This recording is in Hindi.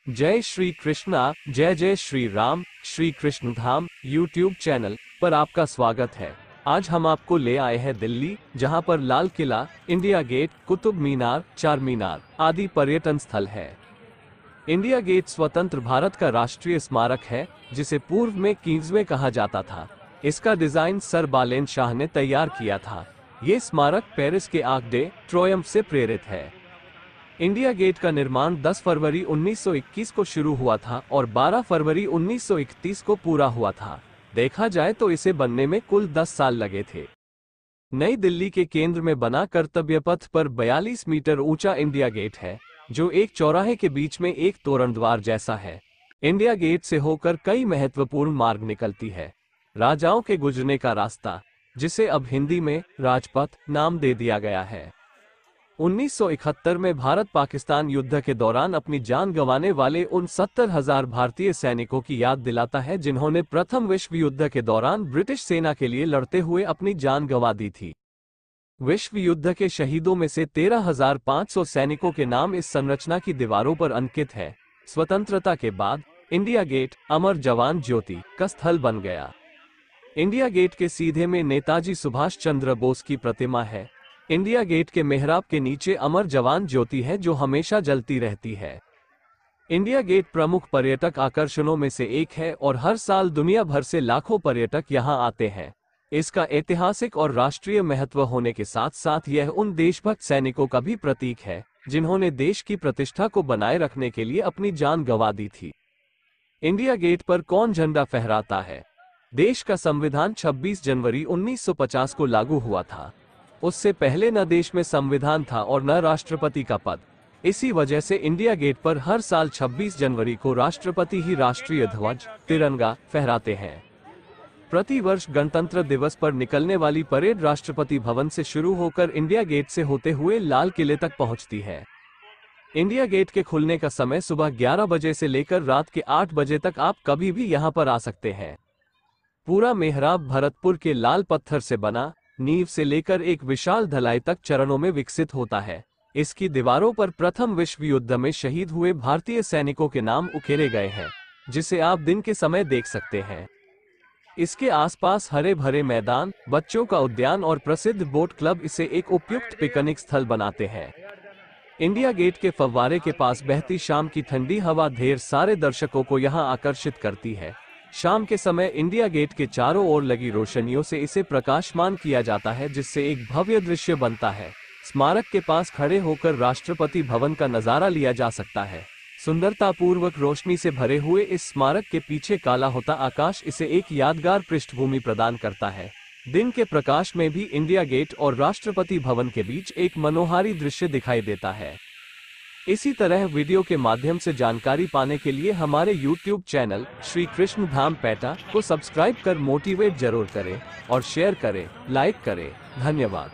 जय श्री कृष्णा, जय जय श्री राम। श्री कृष्ण धाम यूट्यूब चैनल पर आपका स्वागत है। आज हम आपको ले आए हैं दिल्ली, जहां पर लाल किला, इंडिया गेट, कुतुब मीनार, चार मीनार आदि पर्यटन स्थल है। इंडिया गेट स्वतंत्र भारत का राष्ट्रीय स्मारक है, जिसे पूर्व में किंग्सवे कहा जाता था। इसका डिजाइन सर बालेन शाह ने तैयार किया था। ये स्मारक पेरिस के आर्क डे ट्रोयम्फ से प्रेरित है। इंडिया गेट का निर्माण 10 फरवरी 1921 को शुरू हुआ था और 12 फरवरी 1931 को पूरा हुआ था। देखा जाए तो इसे बनने में कुल 10 साल लगे थे। नई दिल्ली के केंद्र में बना कर्तव्य पथ पर 42 मीटर ऊंचा इंडिया गेट है, जो एक चौराहे के बीच में एक तोरण द्वार जैसा है। इंडिया गेट से होकर कई महत्वपूर्ण मार्ग निकलती है। राजाओं के गुजरने का रास्ता, जिसे अब हिंदी में राजपथ नाम दे दिया गया है। 1971 में भारत पाकिस्तान युद्ध के दौरान अपनी जान गंवाने वाले उन 70,000 भारतीय सैनिकों की याद दिलाता है, जिन्होंने प्रथम विश्व युद्ध के दौरान ब्रिटिश सेना के लिए लड़ते हुए अपनी जान गंवा दी थी। विश्व युद्ध के शहीदों में से 13,500 सैनिकों के नाम इस संरचना की दीवारों पर अंकित है। स्वतंत्रता के बाद इंडिया गेट अमर जवान ज्योति का स्थल बन गया। इंडिया गेट के सीधे में नेताजी सुभाष चंद्र बोस की प्रतिमा है। इंडिया गेट के मेहराब के नीचे अमर जवान ज्योति है, जो हमेशा जलती रहती है। इंडिया गेट प्रमुख पर्यटक आकर्षणों में से एक है और हर साल दुनिया भर से लाखों पर्यटक यहां आते हैं। इसका ऐतिहासिक और राष्ट्रीय महत्व होने के साथ साथ यह उन देशभक्त सैनिकों का भी प्रतीक है, जिन्होंने देश की प्रतिष्ठा को बनाए रखने के लिए अपनी जान गंवा दी थी। इंडिया गेट पर कौन झंडा फहराता है? देश का संविधान 26 जनवरी 1950 को लागू हुआ था। उससे पहले न देश में संविधान था और न राष्ट्रपति का पद। इसी वजह से इंडिया गेट पर हर साल 26 जनवरी को राष्ट्रपति ही राष्ट्रीय ध्वज तिरंगा फहराते हैं। प्रतिवर्ष गणतंत्र दिवस पर निकलने वाली परेड राष्ट्रपति भवन से शुरू होकर इंडिया गेट से होते हुए लाल किले तक पहुंचती है। इंडिया गेट के खुलने का समय सुबह 11 बजे से लेकर रात के 8 बजे तक आप कभी भी यहां पर आ सकते हैं। पूरा मेहराब भरतपुर के लाल पत्थर से बना, नींव से लेकर एक विशाल ढलाई तक चरणों में विकसित होता है। इसकी दीवारों पर प्रथम विश्व युद्ध में शहीद हुए भारतीय सैनिकों के नाम उकेरे गए हैं, जिसे आप दिन के समय देख सकते हैं। इसके आसपास हरे भरे मैदान, बच्चों का उद्यान और प्रसिद्ध बोट क्लब इसे एक उपयुक्त पिकनिक स्थल बनाते हैं। इंडिया गेट के फव्वारे के पास बहती शाम की ठंडी हवा ढेर सारे दर्शकों को यहां आकर्षित करती है। शाम के समय इंडिया गेट के चारों ओर लगी रोशनियों से इसे प्रकाशमान किया जाता है, जिससे एक भव्य दृश्य बनता है। स्मारक के पास खड़े होकर राष्ट्रपति भवन का नजारा लिया जा सकता है। सुंदरतापूर्वक रोशनी से भरे हुए इस स्मारक के पीछे काला होता आकाश इसे एक यादगार पृष्ठभूमि प्रदान करता है। दिन के प्रकाश में भी इंडिया गेट और राष्ट्रपति भवन के बीच एक मनोहारी दृश्य दिखाई देता है। इसी तरह वीडियो के माध्यम से जानकारी पाने के लिए हमारे YouTube चैनल श्री कृष्ण धाम पेटा को सब्सक्राइब कर मोटिवेट जरूर करें और शेयर करें, लाइक करें। धन्यवाद।